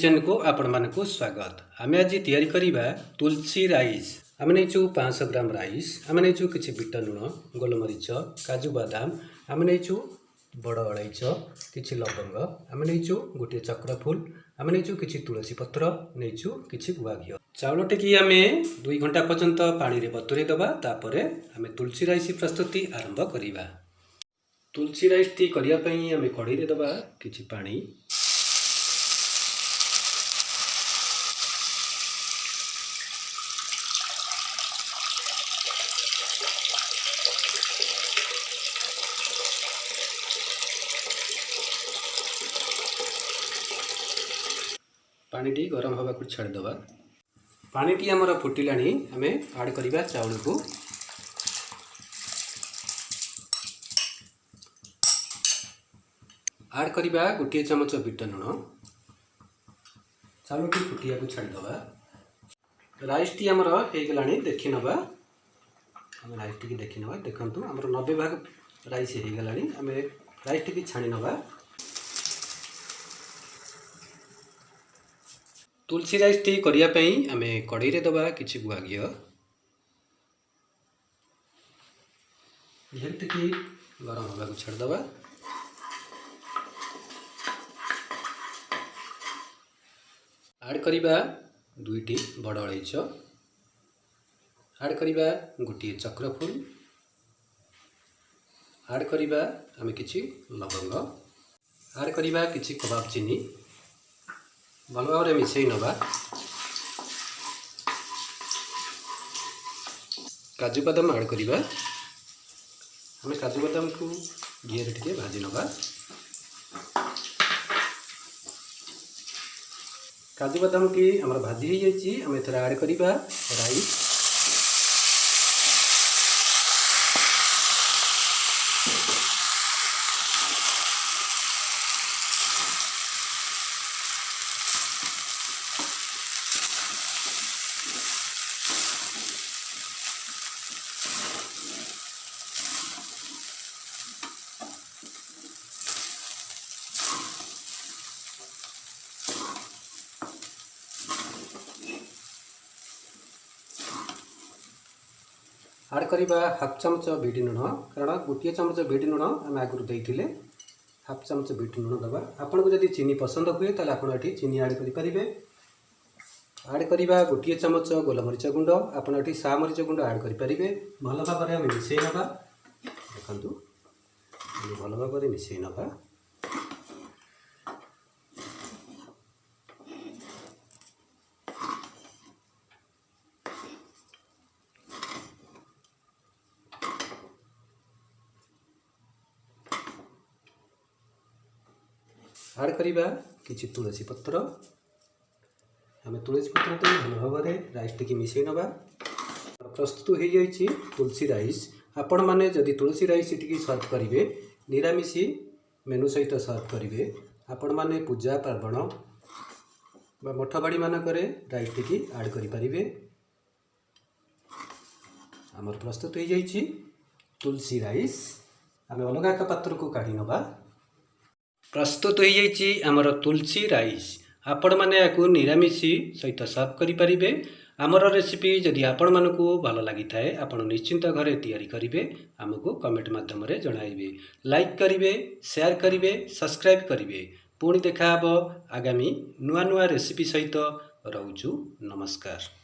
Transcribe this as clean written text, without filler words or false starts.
Kitchen को आपण मानकु स्वागत। आमे आज तैयारी करिबा तुलसी राइस। आमे नेचु 500 ग्राम राइस, आमे नेचु किछि बिट लुण, गोलमरीच, काजू बादाम, आमे नेचु बड़ अलैच, किछि लवंग, आमे नेचु गोटे चक्रफूल, आमे नेचु किछि तुलसी पत्र, नेचु किछि गुआ घिओ। चाउलटे की आमे 2 घंटा पर्यंत पानी रे बतुरे दबा, तापरे आमे तुलसी राइस प्रस्तुति आरंभ करिबा। तुलसी राइस टी करिया पई आमे कढ़ी रे दबा किछि पानी। पानी गरम हवा को छाड़ दबा। पानी आमर फुटिलानी, आमे ऐड करिबा चाउल को। ऐड करिबा गोटे चमच बिट लुण। चाउल की फुटिया को छाड़ दबा। राइस टी आमर हो गलानी, देखि नबा। हम राइस टी देखि नबा। देखंतु आमर 90 भाग राइस हो गलानी। आमे राइस टी छाणी नबा। तुलसी राइस टी करिया पई आमे कढ़ई रे दबा किछि गुआ घिओ। घिओ टी गरम हवा को छाड़ दबा। ऐड करिबा 2टी बड़ अलैच। ऐड करिबा गोटे चक्रफूल। ऐड करिबा आमे किछि लवंग। ऐड करिबा किछि कबाब चीनी। भल भाव मिसई नबा। काजू बादाम ऐड करिबा। हमें काजू बादाम को घी रे टिके भाजी नबा। काजू बादाम की हमर भाजी हो जाइए। हमें थोड़ा ऐड करिबा राइस। ऐड करिबा हाफ चमच बिट लुण, कारण गोटे चमच बिट लुण आम आगुरी देइथिले। हाफ चमच बिट लुण दबा। आपन को जदि चीनी पसंद हुए ताले आपन एठी चीनी ऐड करि परिबे। ऐड करिबा गोटे चमच गोलमरीच गुंड, आपन एठी सा मरीच गुंड ऐड करि परिबे। भल भाबरे हम मिसई नबा। देखंतु भल भाबरे मिसई नबा। ऐड करिबा किछि तुलसी पत्र। आमे तुलसी पत्र तो भल भाबरे राइस टी मिसई नबा। प्रस्तुत हो जाइए तुलसी राइस। आपण माने जदि तुलसी राइस टी सर्व करिवे, निरामिषी मेनू सहित सर्व करिवे, आपण माने पूजा पार्वण बा मठबाड़ी मानकरे राइस टी ऐड करि परिवे। आमर प्रस्तुत हो जाइए तुलसी राइस। आमे अलग एक पात्र को काढ़ी नबा। प्रस्तुत हो जाइए आमर तुलसी राइस। आपण माने याकू निरामिषी सहित सर्व करि परिबे। आमर रेसिपी जदि आपण मानकू भल लागि थाए, आपण निश्चिंत घरे तैयारी करिवे। हमको कमेंट माध्यम रे जणाइबे। लाइक करिवे, शेयर करिवे, सब्सक्राइब करिवे। पुणी देखा हबो आगामी नुआ नुआ रेसिपी सहित। रहूछु नमस्कार।